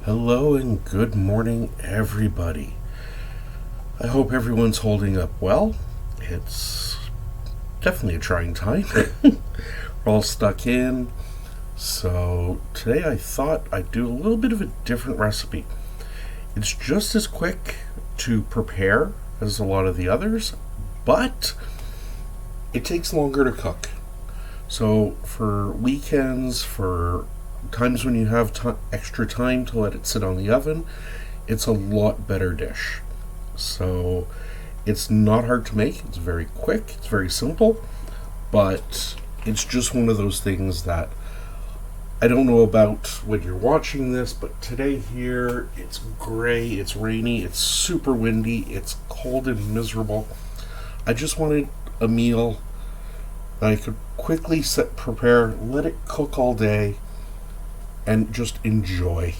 Hello and good morning, everybody. I hope everyone's holding up well. It's definitely a trying time. We're all stuck in. So today I thought I'd do a little bit of a different recipe. It's just as quick to prepare as a lot of the others, but it takes longer to cook. So for weekends, for times when you have extra time to let it sit on the oven, it's a lot better dish. So it's not hard to make. It's very quick. It's very simple, but it's just one of those things that I don't know about when you're watching this, but today here it's gray, it's rainy, it's super windy, it's cold and miserable. I just wanted a meal that I could quickly prepare, let it cook all day, and just enjoy.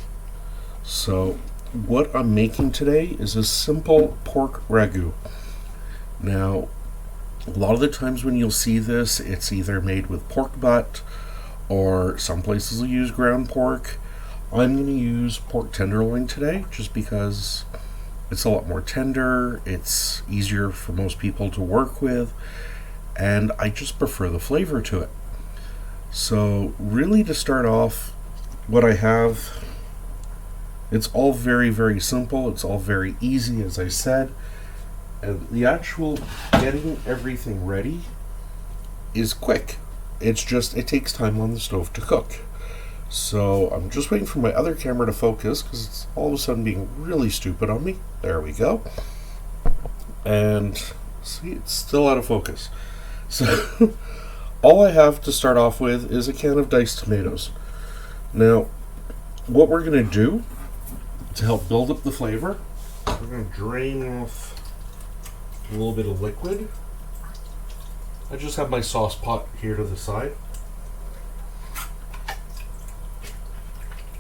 So what I'm making today is a simple pork ragout. Now, a lot of the times when you'll see this, it's either made with pork butt, or some places will use ground pork. I'm going to use pork tenderloin today just because it's a lot more tender, it's easier for most people to work with, and I just prefer the flavor to it. So really, to start off, what I have, it's all very, very simple. It's all very easy, as I said. And the actual getting everything ready is quick. It's just, it takes time on the stove to cook. So I'm just waiting for my other camera to focus because it's all of a sudden being really stupid on me. There we go. And see, it's still out of focus. So all I have to start off with is a can of diced tomatoes. Now, what we're going to do to help build up the flavor, we're going to drain off a little bit of liquid. I just have my sauce pot here to the side.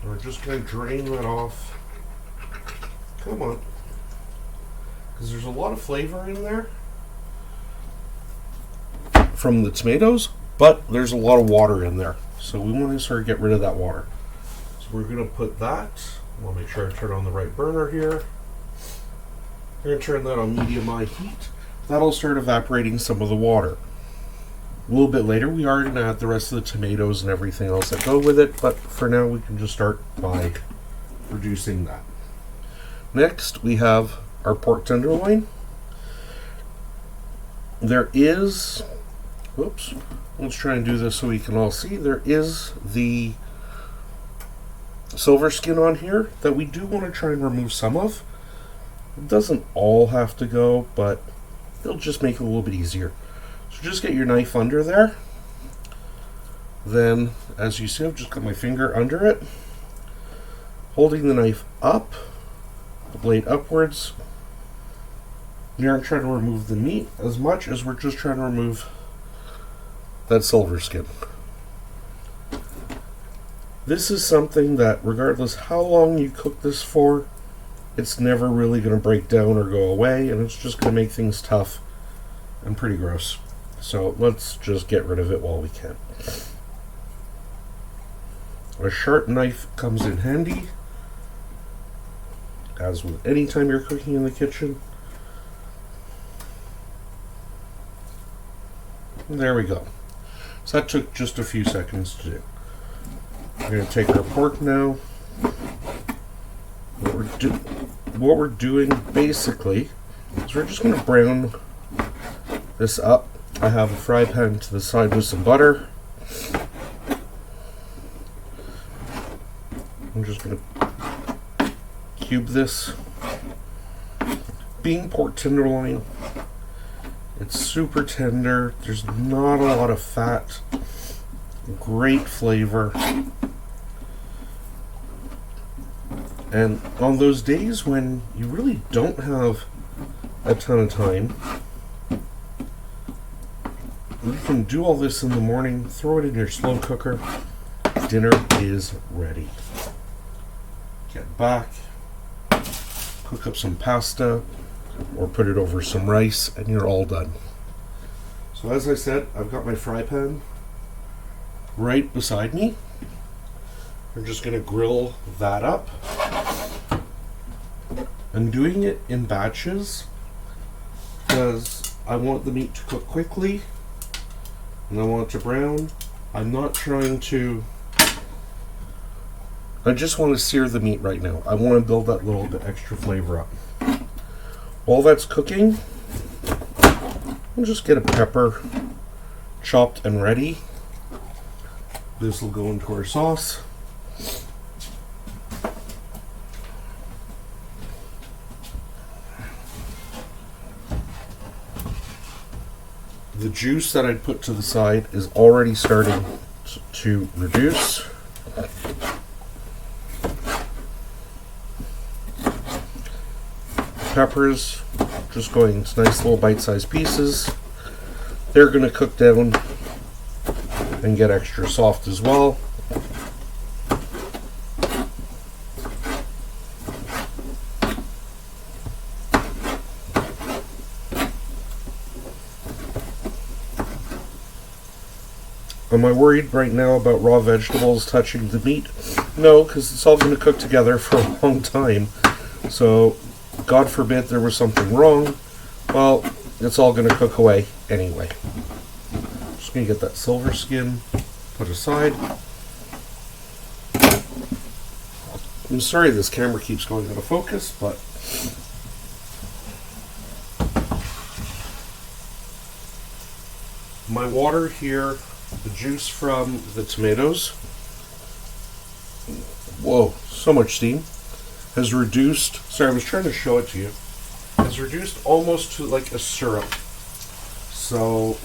We're just going to drain that off. Come on. Because there's a lot of flavor in there from the tomatoes, but there's a lot of water in there. So we want to sort of get rid of that water. So we're going to put that. I'll make sure I turn on the right burner here. We're going to turn that on medium-high heat. That'll start evaporating some of the water. A little bit later, we are going to add the rest of the tomatoes and everything else that go with it, but for now we can just start by reducing that. Next, we have our pork tenderloin. There is, whoops, let's try and do this so we can all see. There is the silver skin on here that we do want to try and remove some of. It doesn't all have to go, but it'll just make it a little bit easier. So just get your knife under there. Then, as you see, I've just got my finger under it, holding the knife up, the blade upwards. We aren't trying to remove the meat as much as we're just trying to remove that silver skin. This is something that, regardless how long you cook this for, it's never really going to break down or go away, and it's just going to make things tough and pretty gross. So let's just get rid of it while we can. A sharp knife comes in handy, as with any time you're cooking in the kitchen. And there we go. So that took just a few seconds to do. We're going to take our pork now. What we're doing basically is we're just going to brown this up. I have a fry pan to the side with some butter. I'm just going to cube this. Being pork tenderloin, it's super tender. There's not a lot of fat. Great flavor. And on those days when you really don't have a ton of time, you can do all this in the morning, throw it in your slow cooker. Dinner is ready. Get back, cook up some pasta, or put it over some rice, and you're all done. So as I said, I've got my fry pan right beside me. We're just going to grill that up. I'm doing it in batches because I want the meat to cook quickly and I want it to brown. I'm not trying to... I just want to sear the meat right now. I want to build that little bit extra flavor up. While that's cooking, I'll just get a pepper chopped and ready. This will go into our sauce. The juice that I'd put to the side is already starting to reduce. Peppers, just going into nice little bite-sized pieces. They're going to cook down and get extra soft as well. Am I worried right now about raw vegetables touching the meat? No, because it's all going to cook together for a long time. So, God forbid there was something wrong, well, it's all going to cook away anyway. Just going to get that silver skin put aside. I'm sorry this camera keeps going out of focus, but my water here, the juice from the tomatoes, whoa, so much steam, has reduced, sorry, I was trying to show it to you, has reduced almost to like a syrup. So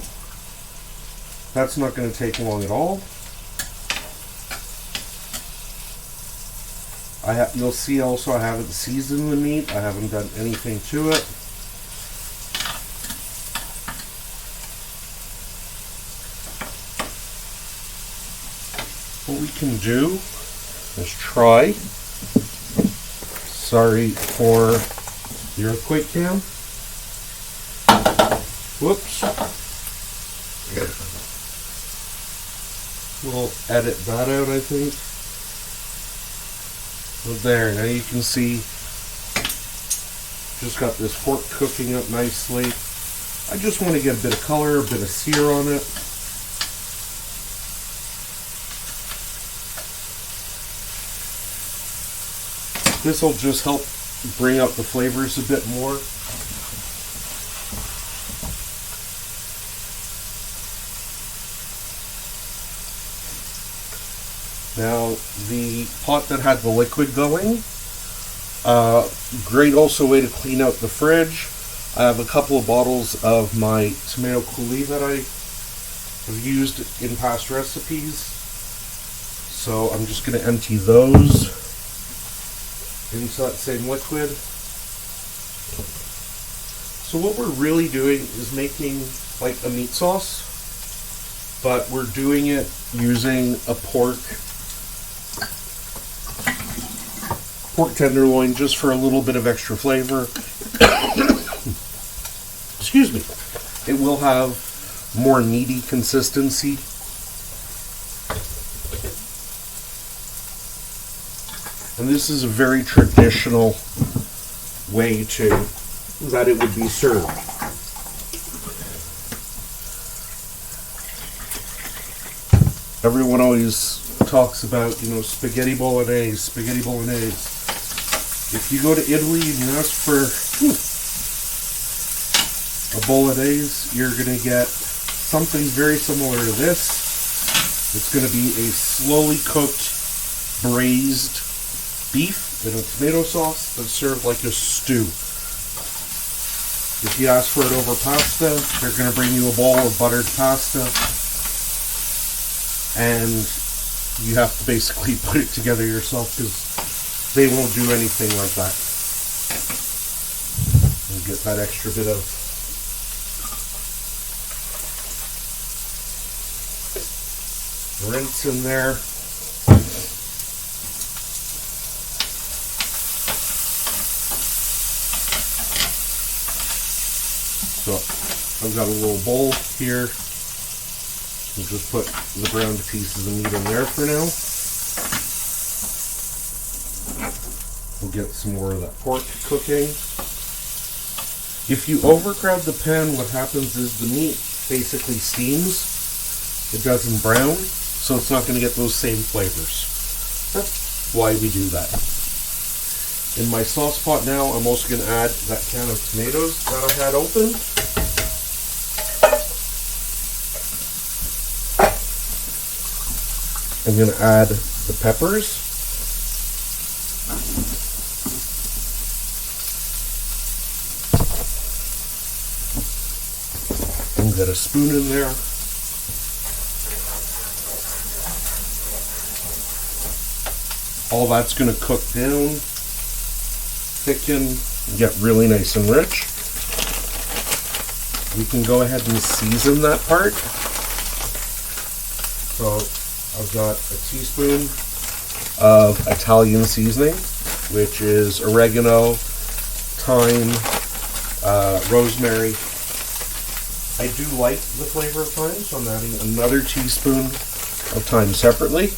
that's not going to take long at all. You'll see also I haven't seasoned the meat. I haven't done anything to it. What we can do is try. Sorry for the earthquake cam. Whoops. We'll edit that out, I think. But there, now you can see just got this pork cooking up nicely. I just want to get a bit of color, a bit of sear on it. This will just help bring out the flavors a bit more. Now, the pot that had the liquid going, great also way to clean out the fridge. I have a couple of bottles of my tomato coulis that I have used in past recipes. So I'm just going to empty those into that same liquid. So what we're really doing is making like a meat sauce, but we're doing it using a pork tenderloin just for a little bit of extra flavor. Excuse me. It will have more meaty consistency. And this is a very traditional way that it would be served. Everyone always talks about, spaghetti bolognese. If you go to Italy and you ask for a bolognese, you're going to get something very similar to this. It's going to be a slowly cooked, braised beef in a tomato sauce that's served like a stew. If you ask for it over pasta, they're going to bring you a bowl of buttered pasta, and you have to basically put it together yourself because they won't do anything like that. And get that extra bit of rinse in there. So I've got a little bowl here. We'll just put the browned pieces of meat in there for now. get some more of that pork cooking. If you overcrowd the pan, what happens is the meat basically steams. It doesn't brown, so it's not going to get those same flavors. That's why we do that. In my sauce pot now, I'm also going to add that can of tomatoes that I had open. I'm going to add the peppers. And get a spoon in there. All that's going to cook down, thicken, get really nice and rich. We can go ahead and season that part. So I've got a teaspoon of Italian seasoning, which is oregano, thyme, rosemary. I do like the flavor of thyme, so I'm adding another teaspoon of thyme separately.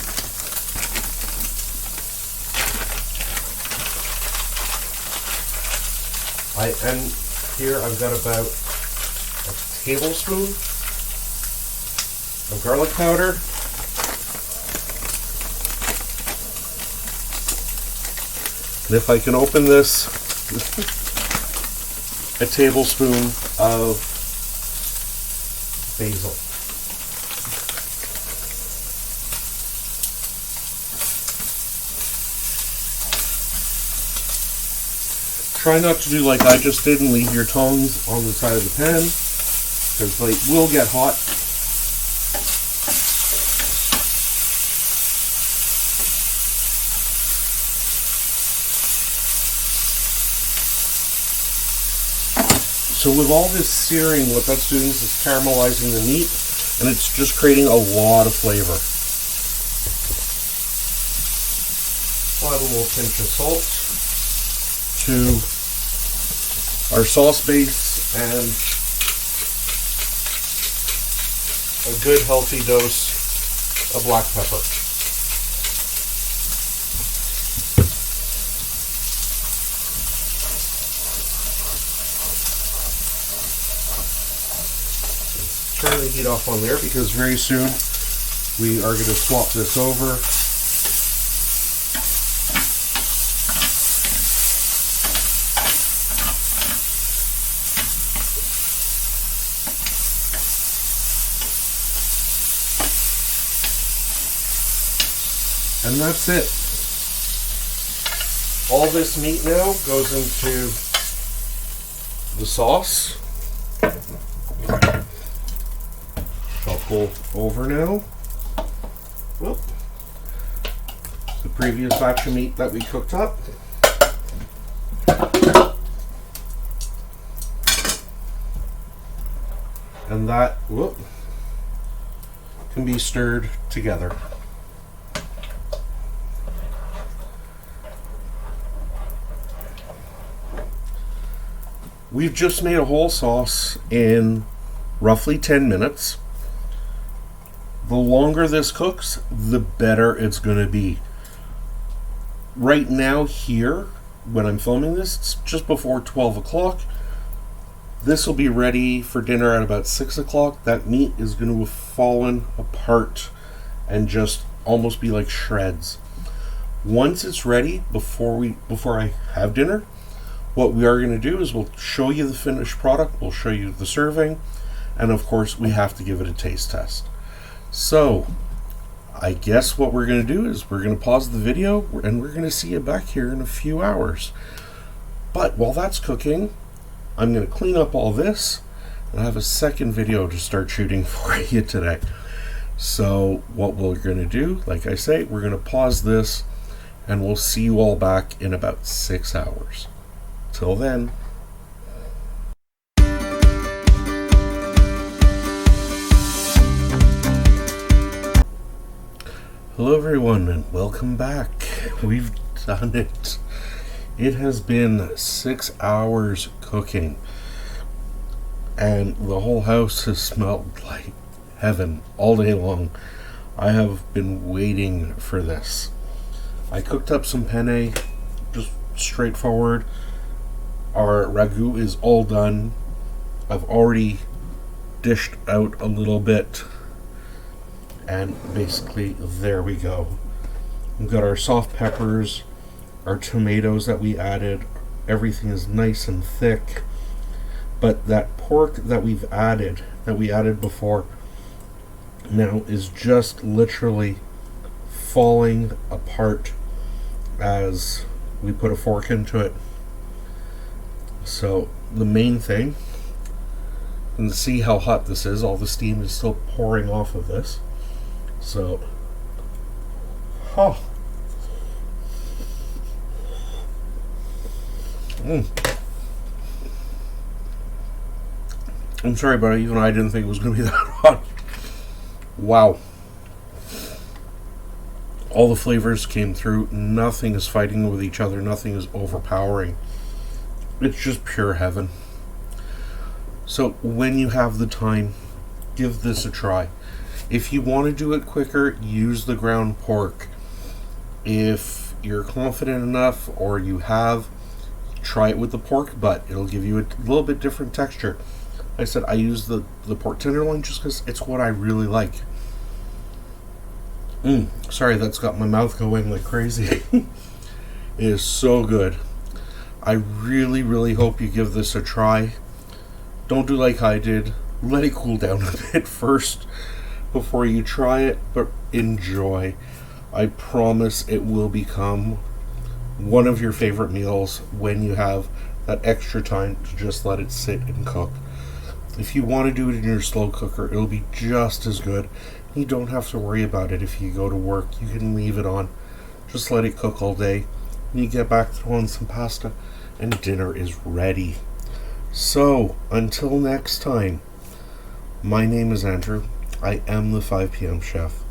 And here I've got about a tablespoon of garlic powder. And if I can open this, a tablespoon of basil. Try not to do like I just did and leave your tongs on the side of the pan, because they will get hot. So with all this searing, what that's doing is it's caramelizing the meat, and it's just creating a lot of flavor. I'll add a little pinch of salt to our sauce base and a good healthy dose of black pepper. Turn the heat off on there because very soon we are going to swap this over. And that's it. All this meat now goes into the sauce. I'll pull over now. Whoop. The previous batch of meat that we cooked up. And that can be stirred together. We've just made a whole sauce in roughly 10 minutes. The longer this cooks, the better it's going to be. Right now here, when I'm filming this, it's just before 12 o'clock. This will be ready for dinner at about 6 o'clock. That meat is going to have fallen apart and just almost be like shreds. Once it's ready, before I have dinner, what we are going to do is we'll show you the finished product, we'll show you the serving, and of course we have to give it a taste test. So I guess what we're going to do is we're going to pause the video and we're going to see you back here in a few hours. But while that's cooking, I'm going to clean up all this and I have a second video to start shooting for you today. So what we're going to do, like I say, we're going to pause this and we'll see you all back in about 6 hours. Till then. Hello everyone and welcome back. We've done it. It has been 6 hours cooking and the whole house has smelled like heaven all day long. I have been waiting for this. I cooked up some penne, just straightforward. Our ragout is all done. I've already dished out a little bit, and basically there we go. We've got our soft peppers, our tomatoes that we added. Everything is nice and thick, but that pork that we added before, now is just literally falling apart as we put a fork into it. So the main thing, and see how hot this is, all the steam is still pouring off of this. So, I'm sorry, but even I didn't think it was going to be that hot. Wow. All the flavors came through. Nothing is fighting with each other. Nothing is overpowering. It's just pure heaven. So when you have the time, give this a try. If you want to do it quicker, use the ground pork. If you're confident enough, or you have, try it with the pork butt. It'll give you a little bit different texture. Like I said, I use the pork tenderloin just because it's what I really like. Sorry, that's got my mouth going like crazy. It is so good. I really, really hope you give this a try. Don't do like I did. Let it cool down a bit first before you try it, but enjoy. I promise it will become one of your favorite meals when you have that extra time to just let it sit and cook. If you want to do it in your slow cooker, it'll be just as good. You don't have to worry about it if you go to work. You can leave it on. Just let it cook all day. When you get back, throw on some pasta, and dinner is ready. So, until next time, my name is Andrew. I am the 5 p.m. chef.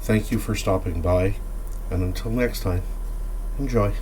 Thank you for stopping by, and until next time, enjoy.